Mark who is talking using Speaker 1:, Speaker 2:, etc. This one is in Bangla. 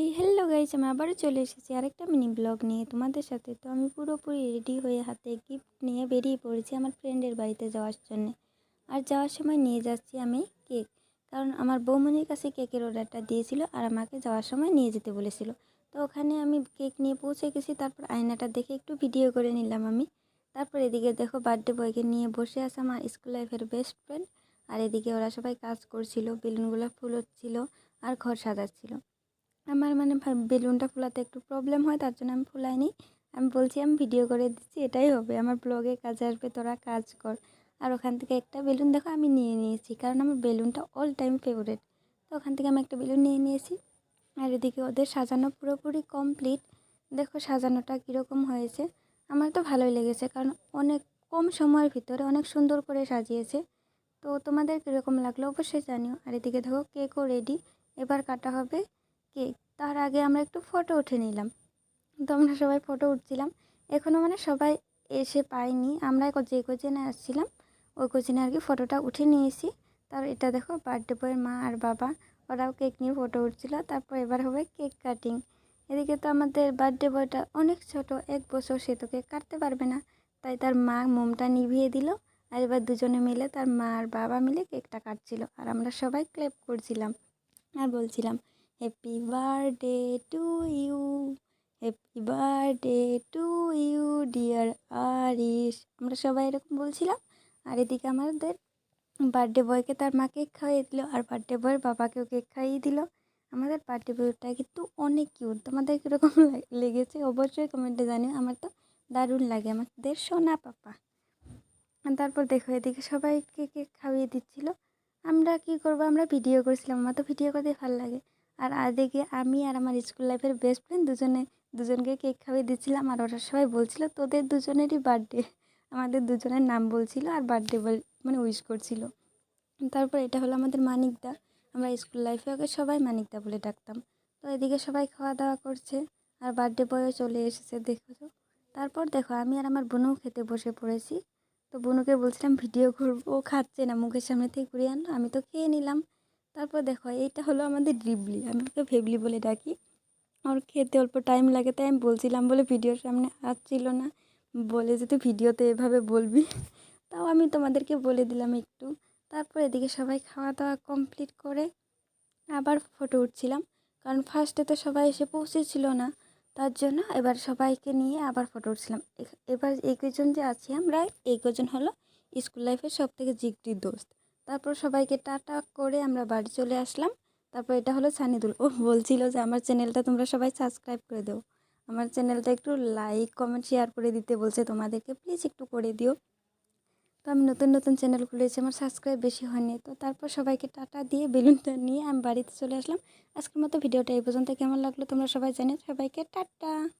Speaker 1: এই হ্যালো গাইস, আমি আবারও চলে এসেছি আরেকটা মিনি ব্লগ নিয়ে তোমাদের সাথে। তো আমি পুরোপুরি রেডি হয়ে হাতে গিফট নিয়ে বেরিয়ে পড়েছি আমার ফ্রেন্ডের বাড়িতে যাওয়ার জন্য। আর যাওয়ার সময় নিয়ে যাচ্ছি আমি কেক, কারণ আমার বৌমনির কাছে কেকের অর্ডারটা দিয়েছিল আর আমাকে যাওয়ার সময় নিয়ে যেতে বলেছিল। তো ওখানে আমি কেক নিয়ে পৌঁছে গেছি, তারপর আয়নাটা দেখে একটু ভিডিও করে নিলাম আমি। তারপর এদিকে দেখো বার্থডে বয়কে নিয়ে বসে আছে আমার স্কুল লাইফের বেস্ট ফ্রেন্ড। আর এদিকে ওরা সবাই কাজ করছিল, বেলুনগুলো ফুলোচ্ছিল আর ঘর সাজাচ্ছিল। আমার বেলুনটা ফোলাতে একটু প্রবলেম হয়, তার জন্য আমি ফুলাইনি। আমি বলছি আমি ভিডিও করে দিচ্ছি, এটাই হবে আমার ব্লগে কাজে আসবে, তোরা কাজ কর। আর ওখান থেকে একটা বেলুন দেখো আমি নিয়ে নিয়েছি, কারণ আমার বেলুনটা অল টাইম ফেভারিট। তো ওখান থেকে আমি একটা বেলুন নিয়ে নিয়েছি। আর এদিকে ওদের সাজানো পুরোপুরি কমপ্লিট। দেখো সাজানোটা কীরকম হয়েছে। আমার তো ভালোই লেগেছে, কারণ অনেক কম সময়ের ভিতরে অনেক সুন্দর করে সাজিয়েছে। তো তোমাদের কীরকম লাগলো অবশ্যই জানিও। আর এদিকে দেখো কেকও রেডি, এবার কাটা হবে কেক। তার আগে আমরা একটু ফটো উঠে নিলাম। তো আমরা সবাই ফটো উঠছিলাম। এখনও সবাই এসে পাইনি, আমরা যে কোচিনে আসছিলাম ওই কোচিনে আর কি ফটোটা উঠে নিয়েছি। তার এটা দেখো বার্থডে বয়ের মা আর বাবা, ওরাও কেক নিয়ে ফটো উঠছিল। তারপর এবার হবে কেক কাটিং। এদিকে তো আমাদের বার্থডে বয়টা অনেক ছোট, 1 বছর, সে তো কেক কাটতে পারবে না, তাই তার মা মোমটা নিভিয়ে দিল। আর এবার দুজনে মিলে, তার মা আর বাবা মিলে কেকটা কাটছিল, আর আমরা সবাই ক্ল্যাপ করছিলাম আর বলছিলাম happy birthday to you, happy birthday to you dear Arish, আমরা সবাই এরকম বলছিলাম। আর এদিকে আমাদের বার্থডে বয়কে তার মা কেক খাইয়ে দিল, আর বার্থডে বয়ের বাবাকেও কেক খাইয়ে দিল। আমাদের বার্থডে বয়টা কিন্তু অনেক কিউট। তোমাদের কীরকম লেগেছে অবশ্যই কমেন্টে জানিও। আমার তো দারুণ লাগে, আমাদের সোনা পাপা। তারপর দেখো এদিকে সবাইকে কেক খাইয়ে দিচ্ছিল। আমরা কি করব, আমরা ভিডিও করছিলাম, আমার তো ভিডিও করতে ভালো লাগে। আর এদিকে আমি আর আমার স্কুল লাইফের বেস্ট ফ্রেন্ড দুজনকে কেক খাইয়ে দিচ্ছিলাম। আর ওরা সবাই বলছিল তোদের দুজনেরই বার্থডে, আমাদের দুজনের নাম বলছিল আর বার্থডে উইশ করছিল। তারপর এটা হলো আমাদের মানিকদা, আমরা স্কুল লাইফে ওকে সবাই মানিকদা বলে ডাকতাম। তো এদিকে সবাই খাওয়া দাওয়া করছে আর বার্থডে বয়ও চলে এসেছে, দেখো তো। তারপর দেখো আমি আর আমার বোনও খেতে বসে পড়েছি। তো বোনুকে বলছিলাম ভিডিও করবো, ও খাচ্ছে না, মুখের সামনে থেকে ঘুরিয়ে আনলো, আমি তো খেয়ে নিলাম। তারপর দেখো এইটা হলো আমাদের ড্রিবলি, আমি ওকে ভেবলি বলে ডাকি। ওর খেতে অল্প টাইম লাগে, তাই আমি বলছিলাম বলে ভিডিওর সামনে আসছিল না, বলে যে তুই ভিডিওতে এভাবে বলবি। তাও আমি তোমাদেরকে বলে দিলাম একটু। তারপর এদিকে সবাই খাওয়া দাওয়া কমপ্লিট করে আবার ফটো উঠছিলাম, কারণ ফার্স্টে তো সবাই এসে পৌঁছেছিল না, তার জন্য এবার সবাইকে নিয়ে আবার ফটো উঠছিলাম। এবার এই কজন যে আছি আমরা, এই কজন হলো স্কুল লাইফের সবথেকে জিগরি দোস্ত। তারপর সবাইকে টাটা করে আমরা বাড়ি চলে আসলাম। তারপর এটা হলো সানিদুল, ও বলছিল যে আমার চ্যানেলটা তোমরা সবাই সাবস্ক্রাইব করে দেও, আমার চ্যানেলটা একটু লাইক কমেন্ট শেয়ার করে দিতে বলছে তোমাদেরকে, প্লিজ একটু করে দিও। তো আমি নতুন নতুন চ্যানেল খুলেছি, আমার সাবস্ক্রাইব বেশি হয়নি। তো তারপর সবাইকে টাটা দিয়ে বেলুনটা নিয়ে আমি বাড়িতে চলে আসলাম। আজকের মতো ভিডিওটা এই পর্যন্ত। কেমন লাগলো তোমরা সবাই জানিও। সবাইকে টাটা।